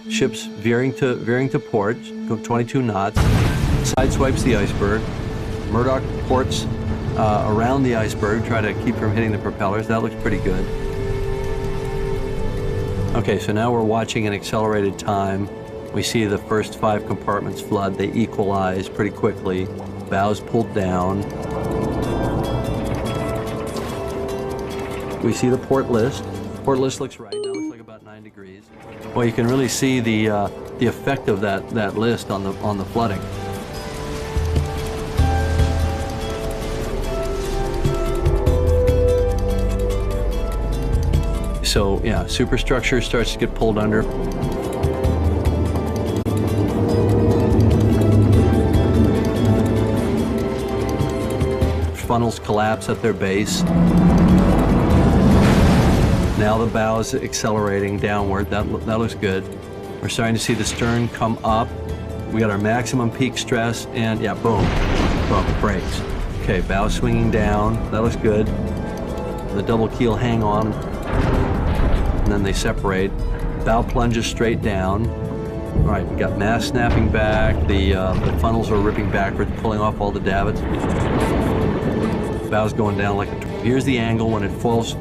Ship's veering to port, go 22 knots. Sideswipes the iceberg. Murdoch ports around the iceberg, try to keep from hitting the propellers. That looks pretty good. Okay, so now we're watching an accelerated time. We see the first 5 compartments flood. They equalize pretty quickly. Bows pulled down. We see the port list. Port list looks right. Now looks like about 9 degrees. Well, you can really see the effect of that list on the flooding. So yeah, superstructure starts to get pulled under. Funnels collapse at their base. Now the bow's accelerating downward. That looks good. We're starting to see the stern come up. We got our maximum peak stress, and yeah, boom, boom, brakes. Okay, bow swinging down. That looks good. The double keel hang on, and then they separate. Bow plunges straight down. All right, we got mast snapping back. The funnels are ripping backwards, pulling off all the davits. Bow's going down like a. Here's the angle when it falls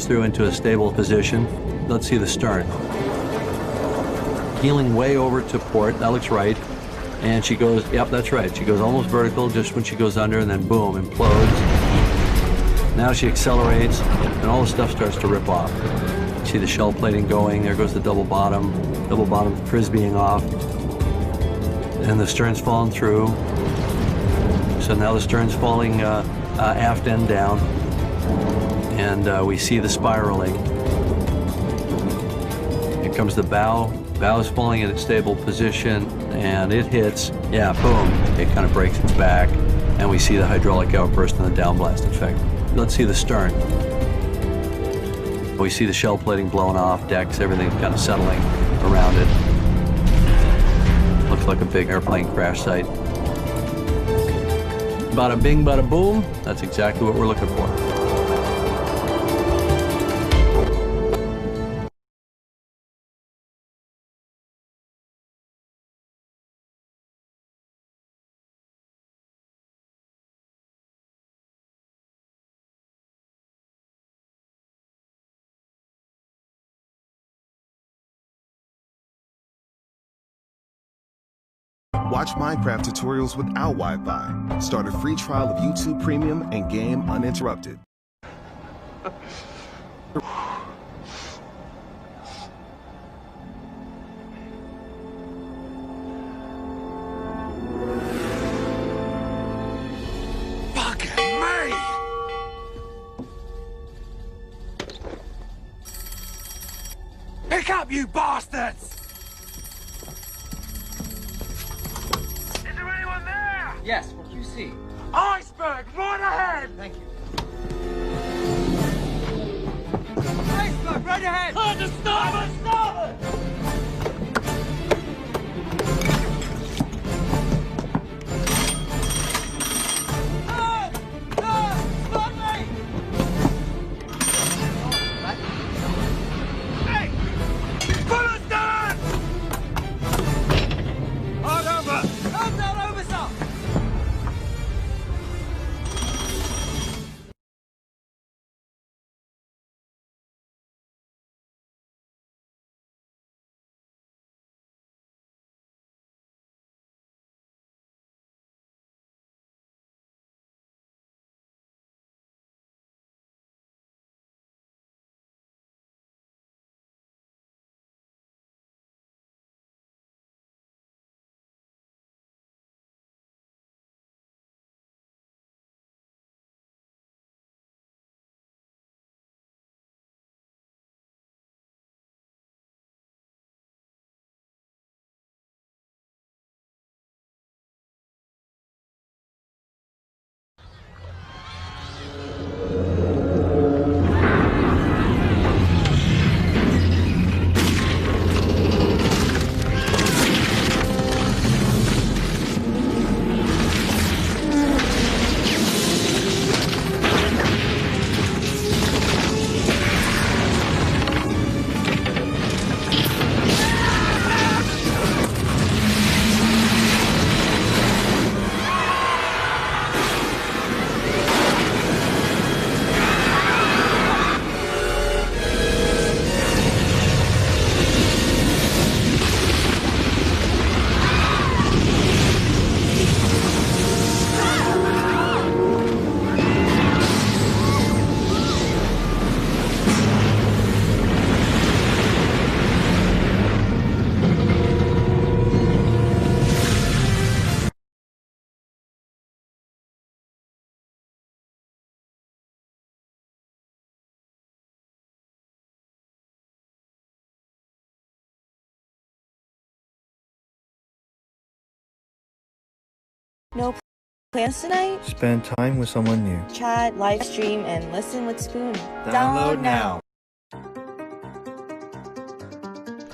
through into a stable position. Let's see the stern. Heeling way over to port. That looks right. And she goes. Yep, that's right. She goes almost vertical just when she goes under, and then boom, implodes. Now she accelerates, and all the stuff starts to rip off. See the shell plating going. There goes the double bottom frisbeeing off, and the stern's falling through. So now the stern's falling aft end down, and we see the spiraling. Here comes the bow. Bow is falling in its stable position, and it hits. Yeah, boom! It kind of breaks its back, and we see the hydraulic outburst and the downblast effect. Let's see the stern. We see the shell plating blowing off, decks, everything kind of settling around it. Looks like a big airplane crash site. Bada bing, bada boom. That's exactly what we're looking for. Watch Minecraft tutorials without Wi-Fi. Start a free trial of YouTube Premium and game uninterrupted. Fucking me! Pick up, you bastards! Yes, for QC. Iceberg, right ahead! Thank you. Iceberg, right ahead! On the starboard! Starboard! No plans tonight? Spend time with someone new. Chat, live stream, and listen with Spoon. Download now.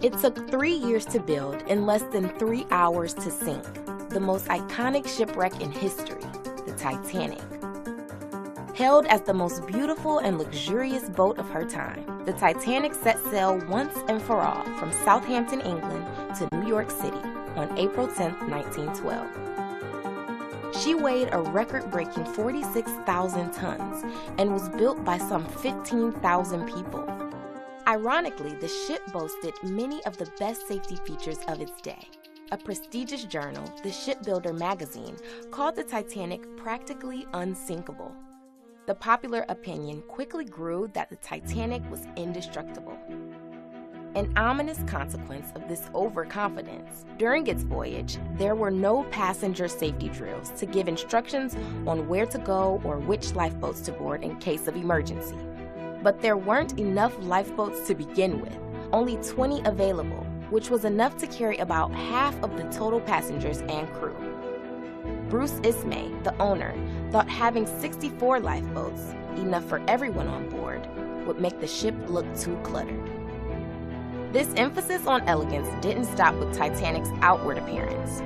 It took 3 years to build and less than 3 hours to sink. The most iconic shipwreck in history, the Titanic. Hailed as the most beautiful and luxurious boat of her time, the Titanic set sail once and for all from Southampton, England to New York City on April 10, 1912. She weighed a record-breaking 46,000 tons and was built by some 15,000 people. Ironically, the ship boasted many of the best safety features of its day. A prestigious journal, the Shipbuilder magazine, called the Titanic practically unsinkable. The popular opinion quickly grew that the Titanic was indestructible. An ominous consequence of this overconfidence, during its voyage, there were no passenger safety drills to give instructions on where to go or which lifeboats to board in case of emergency. But there weren't enough lifeboats to begin with, only 20 available, which was enough to carry about half of the total passengers and crew. Bruce Ismay, the owner, thought having 64 lifeboats, enough for everyone on board, would make the ship look too cluttered. This emphasis on elegance didn't stop with Titanic's outward appearance.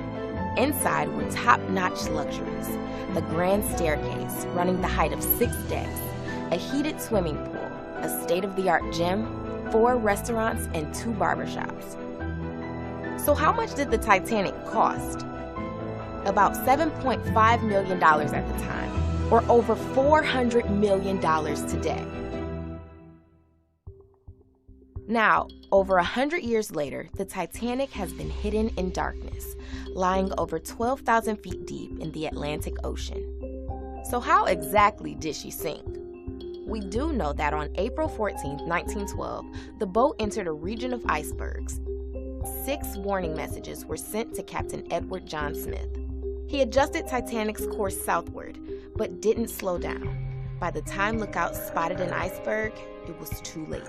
Inside were top-notch luxuries, the grand staircase running the height of 6 decks, a heated swimming pool, a state-of-the-art gym, 4 restaurants, and 2 barbershops. So how much did the Titanic cost? About $7.5 million at the time, or over $400 million today. Now, over 100 years later, the Titanic has been hidden in darkness, lying over 12,000 feet deep in the Atlantic Ocean. So how exactly did she sink? We do know that on April 14, 1912, the boat entered a region of icebergs. 6 warning messages were sent to Captain Edward John Smith. He adjusted Titanic's course southward, but didn't slow down. By the time lookouts spotted an iceberg, it was too late.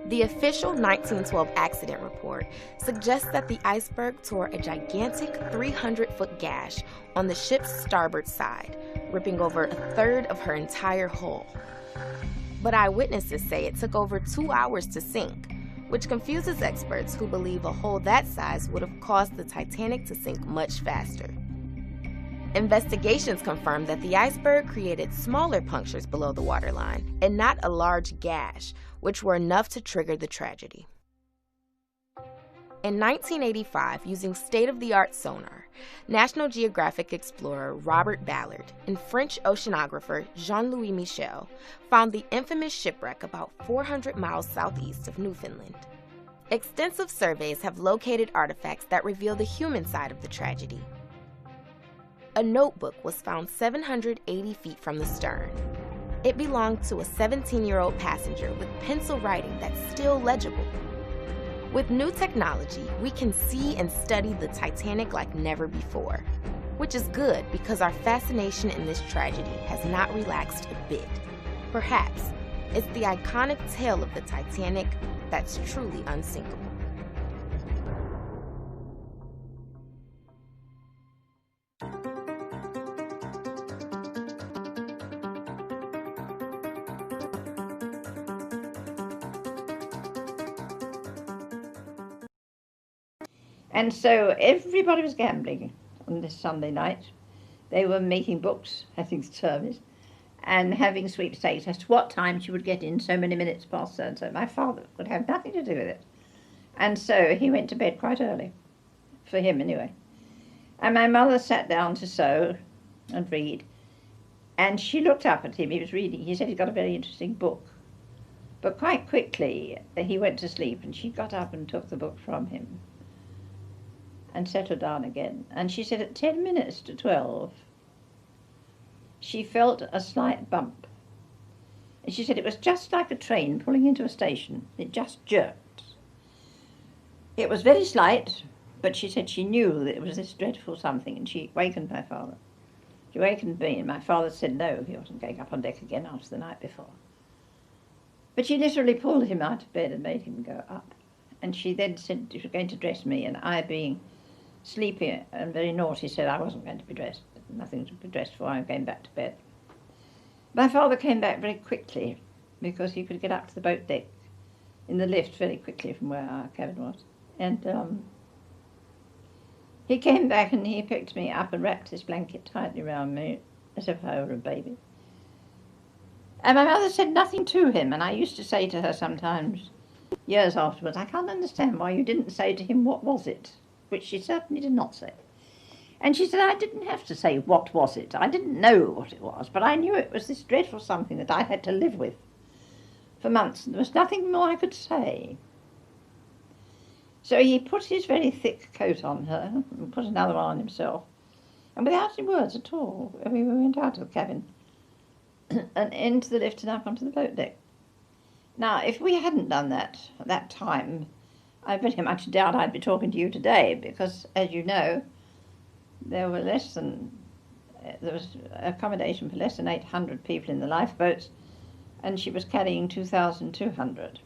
The official 1912 accident report suggests that the iceberg tore a gigantic 300-foot gash on the ship's starboard side, ripping over a third of her entire hull. But eyewitnesses say it took over 2 hours to sink, which confuses experts who believe a hole that size would have caused the Titanic to sink much faster. Investigations confirm that the iceberg created smaller punctures below the waterline and not a large gash, which were enough to trigger the tragedy. In 1985, using state-of-the-art sonar, National Geographic explorer Robert Ballard and French oceanographer Jean-Louis Michel found the infamous shipwreck about 400 miles southeast of Newfoundland. Extensive surveys have located artifacts that reveal the human side of the tragedy. A notebook was found 780 feet from the stern. It belonged to a 17-year-old passenger with pencil writing that's still legible. With new technology, we can see and study the Titanic like never before, which is good because our fascination in this tragedy has not relaxed a bit. Perhaps it's the iconic tale of the Titanic that's truly unsinkable. And so everybody was gambling on this Sunday night. They were making books, having service, and having sweepstakes as to what time she would get in so many minutes past so and so. My father would have nothing to do with it. And so he went to bed quite early, for him anyway. And my mother sat down to sew and read, and she looked up at him. He was reading. He said he'd got a very interesting book. But quite quickly he went to sleep, and she got up and took the book from him and settled down again. And she said at 10 minutes to 12, she felt a slight bump. And she said it was just like a train pulling into a station. It just jerked. It was very slight, but she said she knew that it was this dreadful something, and she wakened my father. She wakened me, and my father said no, he wasn't going up on deck again after the night before. But she literally pulled him out of bed and made him go up. And she then said she was going to dress me, and I, being sleepy and very naughty, said I wasn't going to be dressed. Nothing to be dressed for. I'm going back to bed. My father came back very quickly because he could get up to the boat deck in the lift very quickly from where our cabin was. And he came back and he picked me up and wrapped his blanket tightly round me as if I were a baby. And my mother said nothing to him, and I used to say to her sometimes, years afterwards, I can't understand why you didn't say to him, what was it? Which she certainly did not say. And she said, I didn't have to say, what was it? I didn't know what it was, but I knew it was this dreadful something that I had to live with for months, and there was nothing more I could say. So he put his very thick coat on her and put another one on himself, and without any words at all, we went out of the cabin and into the lift and up onto the boat deck. Now, if we hadn't done that at that time, I very much doubt I'd be talking to you today, because, as you know, there was accommodation for less than 800 people in the lifeboats, and she was carrying 2,200.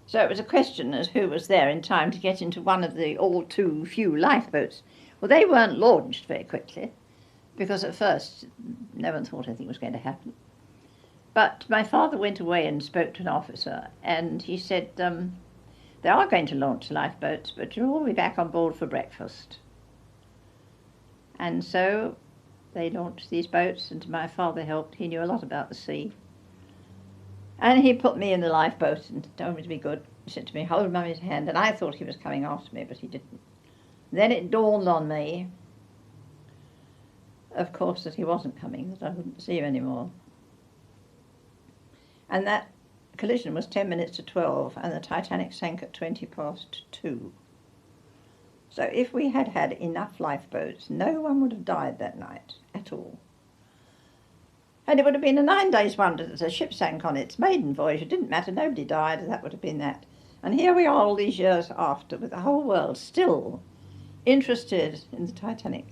So it was a question as who was there in time to get into one of the all too few lifeboats. Well, they weren't launched very quickly, because at first no one thought anything was going to happen. But my father went away and spoke to an officer, and he said, they are going to launch lifeboats, but you'll all be back on board for breakfast. And so they launched these boats, and my father helped. He knew a lot about the sea. And he put me in the lifeboat and told me to be good. He said to me, hold Mummy's hand, and I thought he was coming after me, but he didn't. Then it dawned on me, of course, that he wasn't coming, that I wouldn't see him anymore. And that collision was 10 minutes to 12, and the Titanic sank at 2:20. So if we had had enough lifeboats, no one would have died that night at all. And it would have been a 9 days wonder that the ship sank on its maiden voyage. It didn't matter, nobody died, that would have been that. And here we are all these years after, with the whole world still interested in the Titanic.